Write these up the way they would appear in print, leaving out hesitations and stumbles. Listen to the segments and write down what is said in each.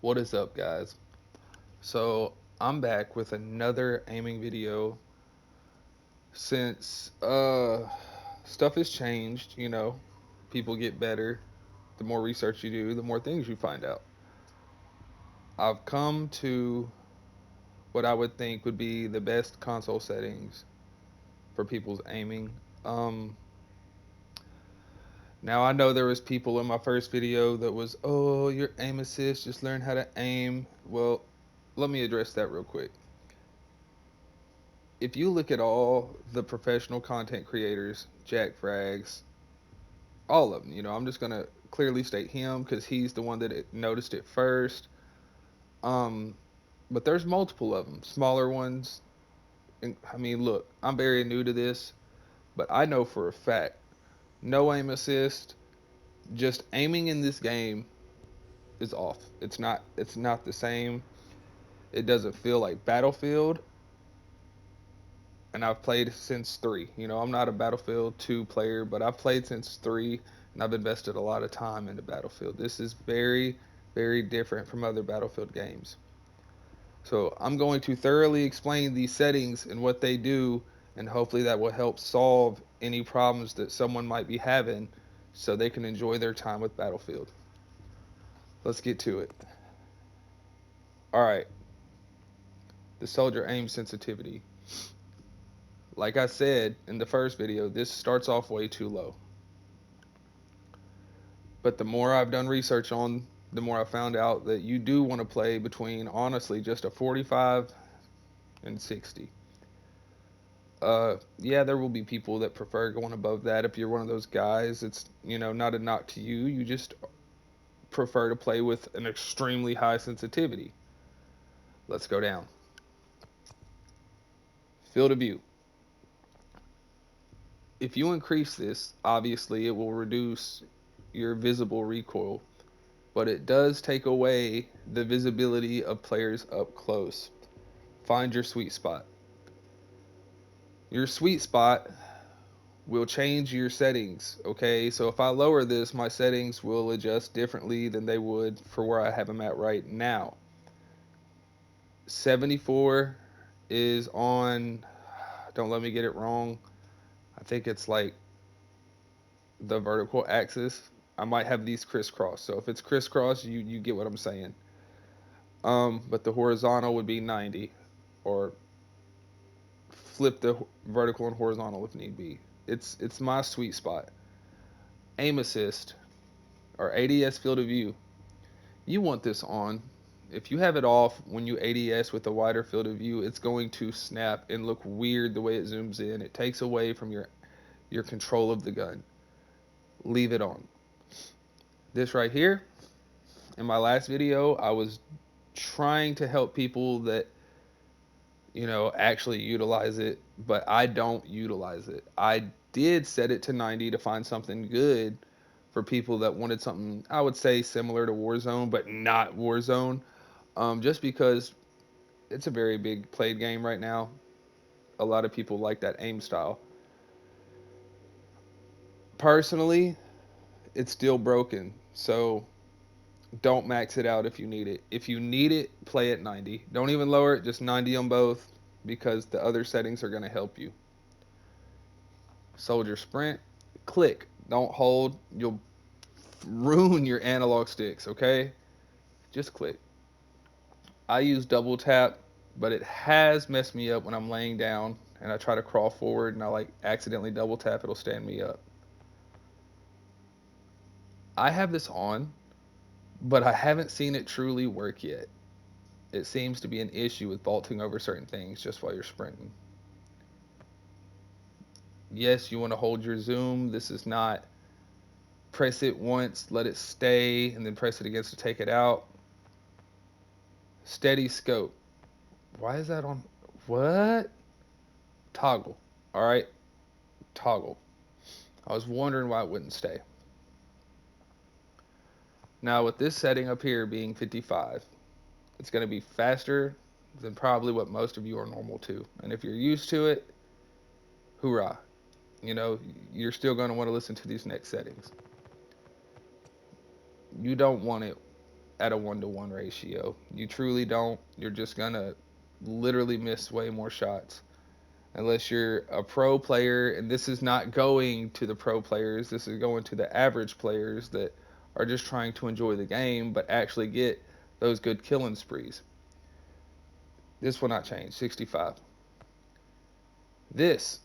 What is up, guys? So, I'm back with another aiming video since stuff has changed, people get better. The more research you do, the more things you find out. I've come to what I would think would be the best console settings for people's aiming. Um Now I know there was people in my first video that was, "Oh, your aim assist, just learn how to aim." Well, let me address that real quick. If you look at all the professional content creators, Jack Frags, all of them, I'm just gonna clearly state him because he's the one that noticed it first. Um, but there's multiple of them, smaller ones. And I mean, look, I'm very new to this, but I know for a fact, no aim assist, just aiming in this game is off. It's not the same. It doesn't feel like Battlefield, and I've played since 3. I'm not a Battlefield 2 player, but I've played since 3, and I've invested a lot of time into Battlefield. This is very, very different from other Battlefield games. So I'm going to thoroughly explain these settings and what they do, and hopefully that will help solve any problems that someone might be having so they can enjoy their time with Battlefield. Let's get to it. Alright, the soldier aim sensitivity. Like I said in the first video, this starts off way too low. But the more I've done research on, the more I found out that you do want to play between, honestly, just a 45 and 60. Yeah, there will be people that prefer going above that. If you're one of those guys, it's, not a knock to you. You just prefer to play with an extremely high sensitivity. Let's go down. Field of view. If you increase this, obviously it will reduce your visible recoil, but it does take away the visibility of players up close. Find your sweet spot. Your sweet spot will change your settings, okay? So if I lower this, my settings will adjust differently than they would for where I have them at right now. 74 is on, don't let me get it wrong, I think it's like the vertical axis. I might have these crisscross. So if it's crisscross, you get what I'm saying. But the horizontal would be 90, or flip the vertical and horizontal if need be. It's my sweet spot. Aim assist or ADS field of view. You want this on. If you have it off when you ADS with a wider field of view, it's going to snap and look weird the way it zooms in. It takes away from your control of the gun. Leave it on. This right here, in my last video, I was trying to help people that actually utilize it, but I don't utilize it. I did set it to 90 to find something good for people that wanted something, I would say, similar to Warzone, but not Warzone. Just because it's a very big played game right now. A lot of people like that aim style. Personally, it's still broken, so don't max it out if you need it. If you need it, play at 90. Don't even lower it, just 90 on both, because the other settings are going to help you. Soldier sprint, click, don't hold. You'll ruin your analog sticks, okay? Just click. I use double tap, but it has messed me up when I'm laying down and I try to crawl forward and I like accidentally double tap, it'll stand me up. I have this on, but I haven't seen it truly work yet. It seems to be an issue with vaulting over certain things just while you're sprinting. Yes, you want to hold your zoom. This is not press it once, let it stay, and then press it again to take it out. Steady scope. Why is that on? What? Toggle. All right, toggle. I was wondering why it wouldn't stay. Now with this setting up here being 55, it's going to be faster than probably what most of you are normal to. And if you're used to it, hoorah. You're still going to want to listen to these next settings. You don't want it at a 1-to-1 ratio. You truly don't. You're just gonna literally miss way more shots. Unless you're a pro player, and this is not going to the pro players, this is going to the average players that are just trying to enjoy the game but actually get those good killing sprees. This will not change. 65. This,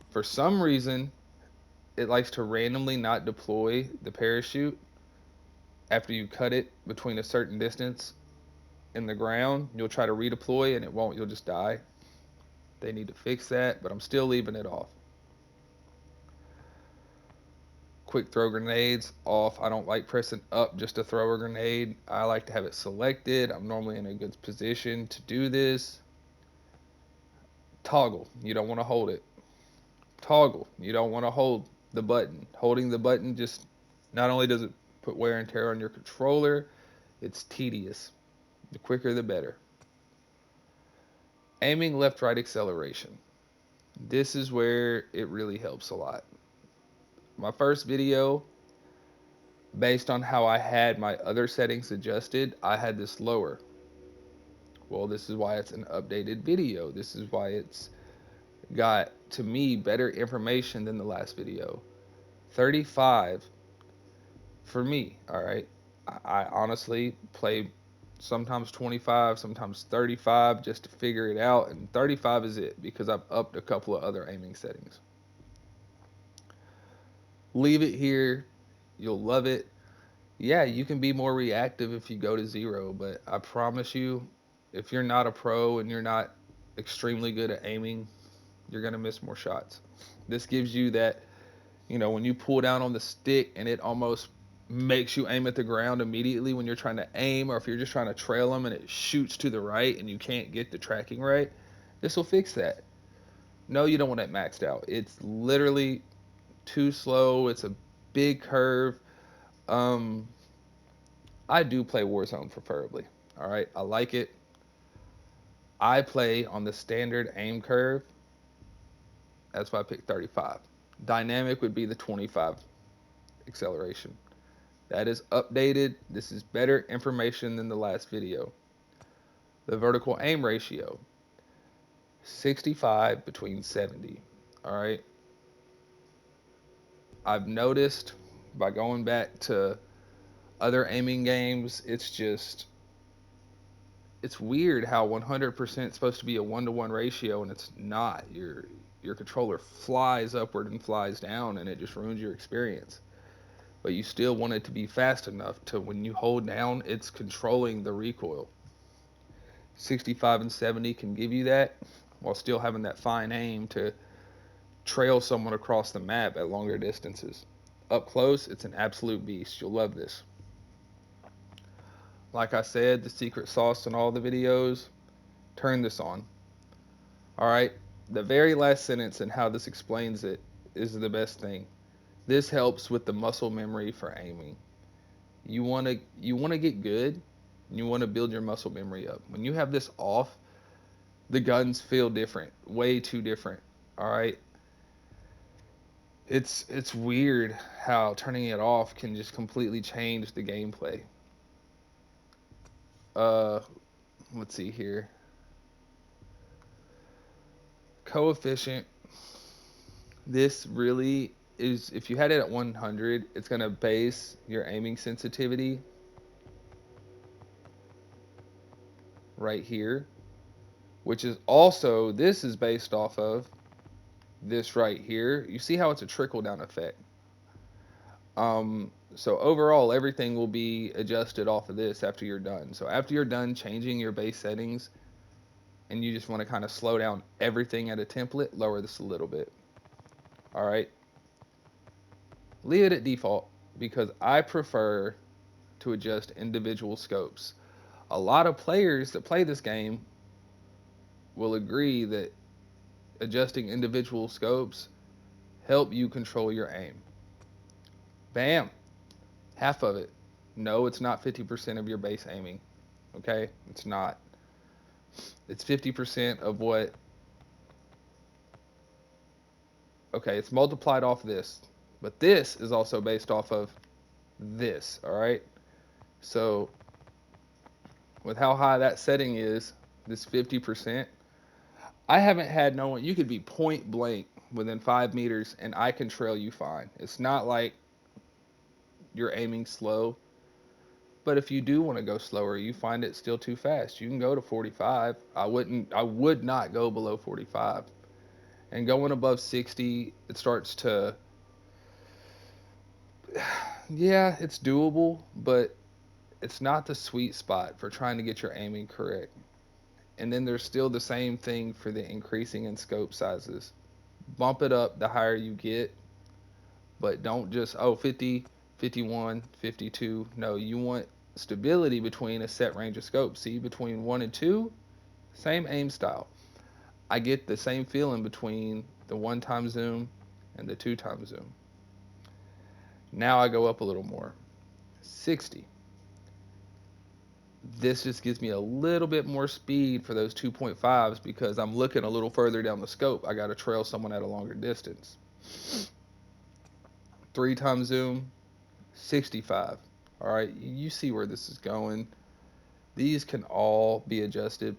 for some reason, it likes to randomly not deploy the parachute after you cut it between a certain distance in the ground. You'll try to redeploy and it won't. You'll just die. They need to fix that, but I'm still leaving it off. Quick throw grenades off. I don't like pressing up just to throw a grenade. I like to have it selected. I'm normally in a good position to do this. Toggle. You don't want to hold it. Toggle. You don't want to hold the button. Holding the button just not only does it put wear and tear on your controller, it's tedious. The quicker the better. Aiming left right acceleration. This is where it really helps a lot. My first video, based on how I had my other settings adjusted, I had this lower. Well, this is why it's an updated video. This is why it's got, to me, better information than the last video. 35 for me, all right? I honestly play sometimes 25, sometimes 35 just to figure it out, and 35 is it because I've upped a couple of other aiming settings. Leave it here. You'll love it. Yeah, you can be more reactive if you go to 0, but I promise you, if you're not a pro and you're not extremely good at aiming, you're going to miss more shots. This gives you that, when you pull down on the stick and it almost makes you aim at the ground immediately when you're trying to aim, or if you're just trying to trail them and it shoots to the right and you can't get the tracking right, this will fix that. No, you don't want it maxed out. It's literally too slow. It's a big curve. Um, I do play Warzone preferably. All right, I like it. I play on the standard aim curve. That's why I picked 35. Dynamic would be the 25 acceleration. That is updated. This is better information than the last video. The vertical aim ratio, 65 between 70. All right. I've noticed by going back to other aiming games, it's weird how 100% is supposed to be a 1-to-1 ratio and it's not. Your controller flies upward and flies down and it just ruins your experience. But you still want it to be fast enough to when you hold down, it's controlling the recoil. 65 and 70 can give you that while still having that fine aim to trail someone across the map at longer distances. Up close, it's an absolute beast. You'll love this. Like I said, the secret sauce in all the videos, turn this on. All right, the very last sentence and how this explains it is the best thing. This helps with the muscle memory for aiming. You want to get good. You want to build your muscle memory up. When you have this off, the guns feel different, way too different. All right, it's weird how turning it off can just completely change the gameplay. Uh, let's see here. Coefficient. This really is, if you had it at 100, it's gonna base your aiming sensitivity right here, which is also, this is based off of this right here. You see how it's a trickle down effect. So overall, everything will be adjusted off of this after you're done. So after you're done changing your base settings and you just want to kind of slow down everything at a template, lower this a little bit. All right. Leave it at default because I prefer to adjust individual scopes. A lot of players that play this game will agree that adjusting individual scopes help you control your aim. Bam, half of it. No, it's not 50% of your base aiming. Okay, it's not. It's 50% of what. Okay, it's multiplied off this, but this is also based off of this. All right, So with how high that setting is, this 50%, I haven't had no one. You could be point blank within 5 meters, and I can trail you fine. It's not like you're aiming slow, but if you do want to go slower, you find it still too fast. You can go to 45. I wouldn't. I would not go below 45. And going above 60, it starts to. Yeah, it's doable, but it's not the sweet spot for trying to get your aiming correct. And then there's still the same thing for the increasing in scope sizes. Bump it up the higher you get, but don't just, oh, 50, 51, 52. No, you want stability between a set range of scopes. See, between 1 and 2, same aim style. I get the same feeling between the 1 time zoom and the 2 time zoom. Now I go up a little more, 60. This just gives me a little bit more speed for those 2.5s because I'm looking a little further down the scope. I got to trail someone at a longer distance. 3 time zoom, 65. All right, you see where this is going. These can all be adjusted.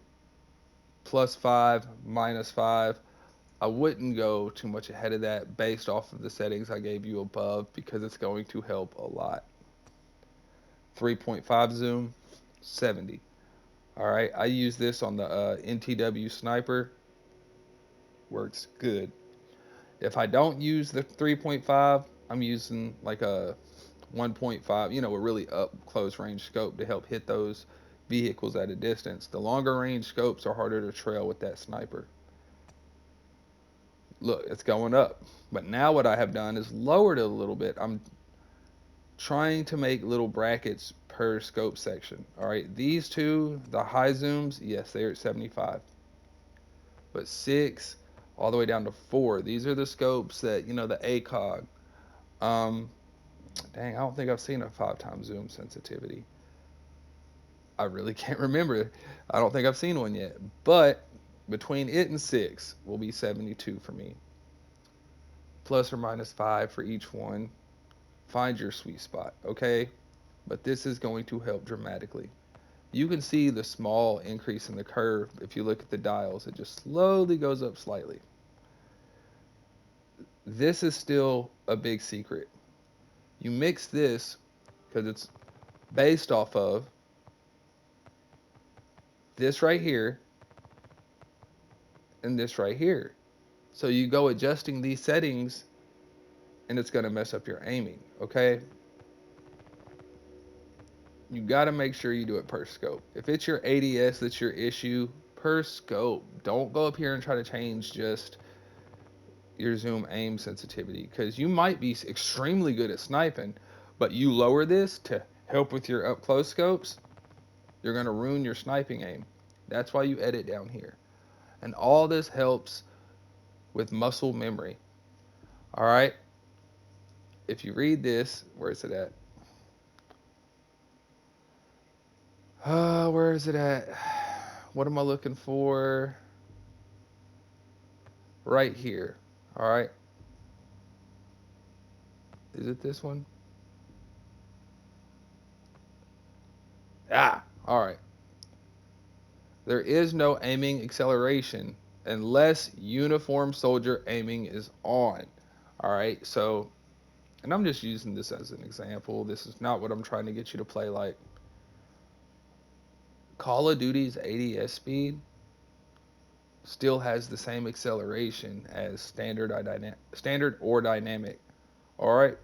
+5, -5. I wouldn't go too much ahead of that based off of the settings I gave you above because it's going to help a lot. 3.5 zoom, 70. All right, I use this on the NTW sniper. Works good. If I don't use the 3.5, I'm using like a 1.5, a really up close range scope to help hit those vehicles at a distance. The longer range scopes are harder to trail with that sniper. Look, it's going up. But now what I have done is lowered it a little bit. I'm trying to make little brackets per scope section. All right, these two, the high zooms, yes, they're at 75. But 6 all the way down to 4, these are the scopes that, the ACOG. Um, Dang, I don't think I've seen a 5 time zoom sensitivity. I really can't remember. I don't think I've seen one yet. But between it and 6 will be 72 for me. ±5 for each one. Find your sweet spot, okay? But this is going to help dramatically. You can see the small increase in the curve if you look at the dials. It just slowly goes up slightly. This is still a big secret. You mix this because it's based off of this right here and this right here. So you go adjusting these settings and it's going to mess up your aiming, okay? You got to make sure you do it per scope. If it's your ADS that's your issue, per scope. Don't go up here and try to change just your zoom aim sensitivity because you might be extremely good at sniping, but you lower this to help with your up close scopes, you're going to ruin your sniping aim. That's why you edit down here. And all this helps with muscle memory. All right? If you read this, where is it at? Where is it at? What am I looking for? Right here. All right. Is it this one? Ah, all right. There is no aiming acceleration unless uniform soldier aiming is on. All right. So, and I'm just using this as an example. This is not what I'm trying to get you to play like. Call of Duty's ADS speed still has the same acceleration as standard or dynamic. All right.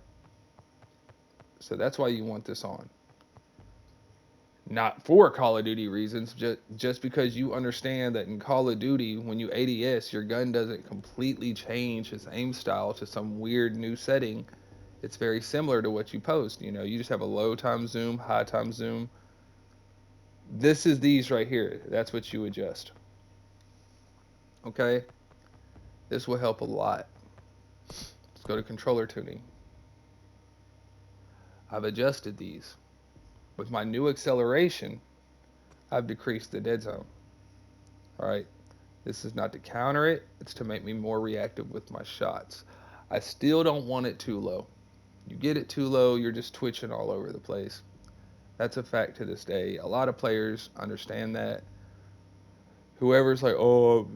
So that's why you want this on. Not for Call of Duty reasons, just because you understand that in Call of Duty, when you ADS, your gun doesn't completely change its aim style to some weird new setting. It's very similar to what you post. You just have a low time zoom, high time zoom. This is these right here. That's what you adjust. Okay? This will help a lot. Let's go to controller tuning. I've adjusted these. With my new acceleration, I've decreased the dead zone. All right? This is not to counter it, it's to make me more reactive with my shots. I still don't want it too low. You get it too low, you're just twitching all over the place. That's a fact to this day. A lot of players understand that. Whoever's like, oh,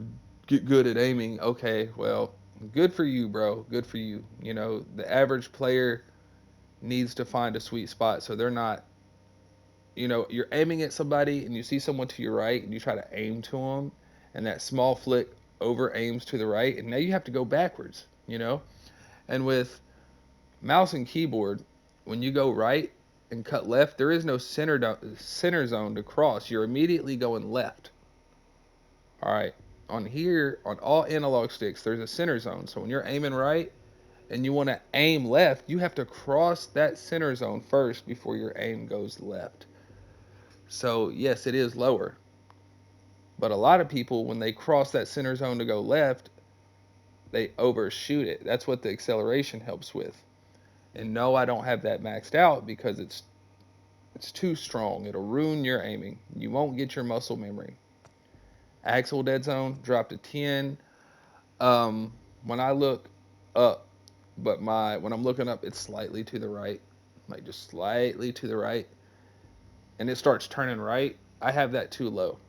get good at aiming. Okay, well, good for you, bro. Good for you. You know, the average player needs to find a sweet spot so they're not, you're aiming at somebody and you see someone to your right and you try to aim to them, and that small flick over aims to the right, and now you have to go backwards. And with mouse and keyboard, when you go right and cut left, there is no center zone to cross. You're immediately going left. All right. On here, on all analog sticks, there's a center zone. So when you're aiming right and you want to aim left, you have to cross that center zone first before your aim goes left. So yes, it is lower. But a lot of people, when they cross that center zone to go left, they overshoot it. That's what the acceleration helps with. And no, I don't have that maxed out because it's too strong. It'll ruin your aiming. You won't get your muscle memory. Axle dead zone drop to 10. When I look up, but when I'm looking up, it's slightly to the right, like just slightly to the right, and it starts turning right. I have that too low.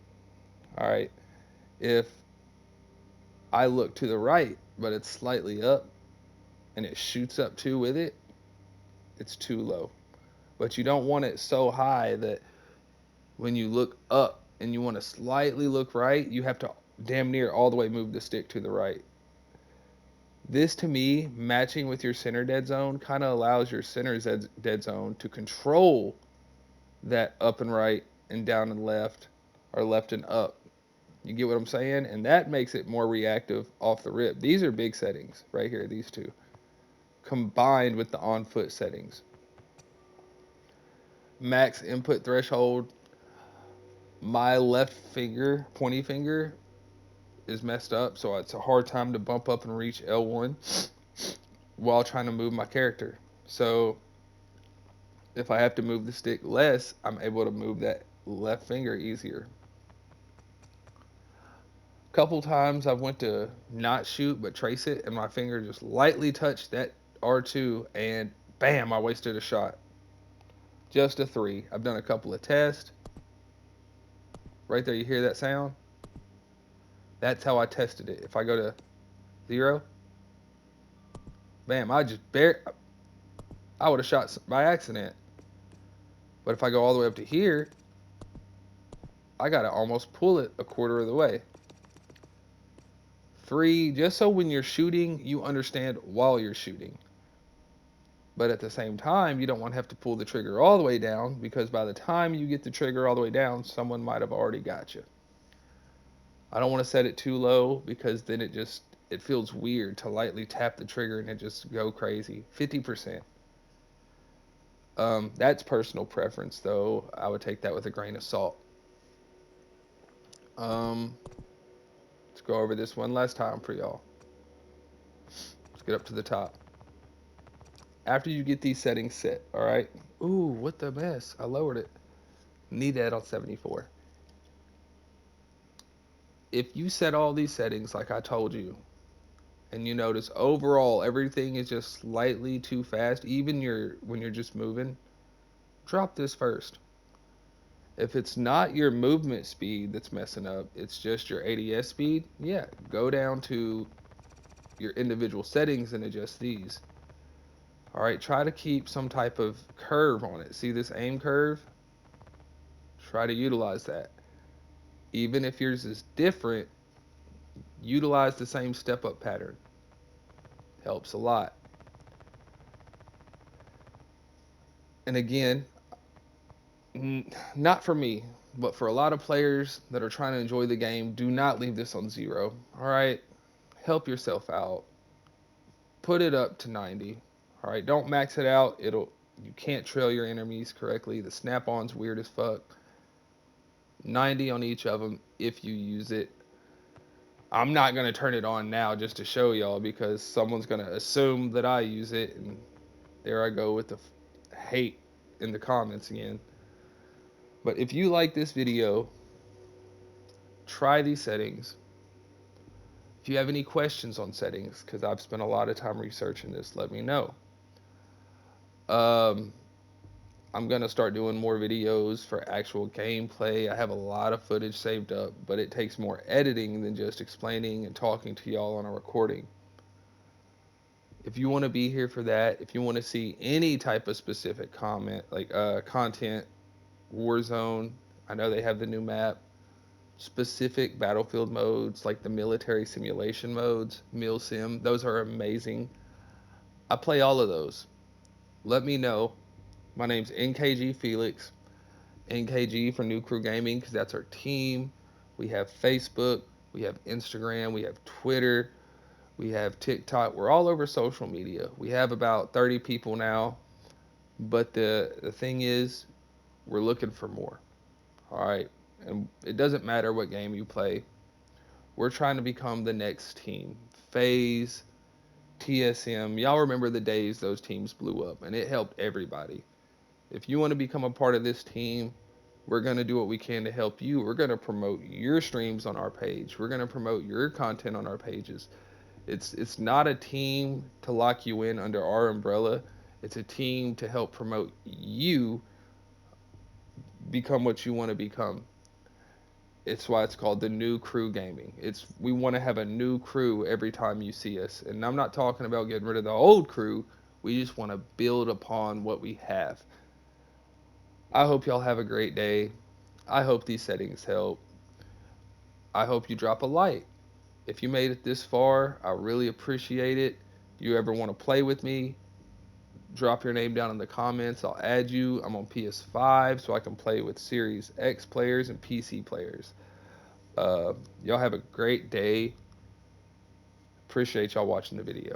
All right. If I look to the right, but it's slightly up, and it shoots up too with it, it's too low. But you don't want it so high that when you look up and you want to slightly look right, you have to damn near all the way move the stick to the right. This to me, matching with your center dead zone, kind of allows your center dead zone to control that up and right and down and left, or left and up. You get what I'm saying? And that makes it more reactive off the rip. These are big settings right here, these two, combined with the on foot settings. Max input threshold. My left finger, pointy finger, is messed up, so it's a hard time to bump up and reach L1 while trying to move my character. So if I have to move the stick less, I'm able to move that left finger easier. Couple times I've went to not shoot but trace it, and my finger just lightly touched that R2, and bam, I wasted a shot. Just a 3. I've done a couple of tests. Right there, you hear that sound? That's how I tested it. If I go to 0, bam, I would have shot by accident. But if I go all the way up to here, I gotta almost pull it a quarter of the way. 3, just so when you're shooting, you understand while you're shooting. But at the same time, you don't want to have to pull the trigger all the way down, because by the time you get the trigger all the way down, someone might have already got you. I don't want to set it too low because then it feels weird to lightly tap the trigger and it just go crazy. 50%. That's personal preference, though. I would take that with a grain of salt. Um, let's go over this one last time for y'all. Let's get up to the top. After you get these settings set, all right? Ooh, what the mess? I lowered it. Need that on 74. If you set all these settings like I told you, and you notice overall everything is just slightly too fast, even when you're just moving, drop this first. If it's not your movement speed that's messing up, it's just your ADS speed, yeah, go down to your individual settings and adjust these. All right, try to keep some type of curve on it. See this aim curve? Try to utilize that. Even if yours is different, utilize the same step up pattern. Helps a lot. And again, not for me, but for a lot of players that are trying to enjoy the game, do not leave this on 0. All right, help yourself out. Put it up to 90. All right, don't max it out. You can't trail your enemies correctly. The snap-on's weird as fuck. 90 on each of them if you use it. I'm not gonna turn it on now just to show y'all because someone's gonna assume that I use it, and there I go with the hate in the comments again. But if you like this video, try these settings. If you have any questions on settings, because I've spent a lot of time researching this, let me know. I'm I'm gonna start doing more videos for actual gameplay. I have a lot of footage saved up, but it takes more editing than just explaining and talking to y'all on a recording. If you want to be here for that, if you want to see any type of specific comment, like content, Warzone, I know they have the new map, specific battlefield modes like the military simulation modes, Mil Sim, those are amazing. I play all of those. Let me know. My name's NKG Felix. NKG for New Crew Gaming because that's our team. We have Facebook, we have Instagram, we have Twitter, we have TikTok. We're all over social media. We have about 30 people now, but the thing is, we're looking for more. All right, and it doesn't matter what game you play. We're trying to become the next team. Phase, TSM. Y'all remember the days those teams blew up, and it helped everybody. If you want to become a part of this team, we're going to do what we can to help you. We're going to promote your streams on our page. We're going to promote your content on our pages. It's not a team to lock you in under our umbrella. It's a team to help promote you become what you want to become. It's why it's called the New Crew Gaming. It's we want to have a new crew every time you see us. And I'm not talking about getting rid of the old crew. We just want to build upon what we have. I hope y'all have a great day. I hope these settings help. I hope you drop a like. If you made it this far, I really appreciate it. You ever want to play with me, drop your name down in the comments. I'll add you. I'm on PS5, so I can play with Series X players and PC players. Y'all have a great day. Appreciate y'all watching the video.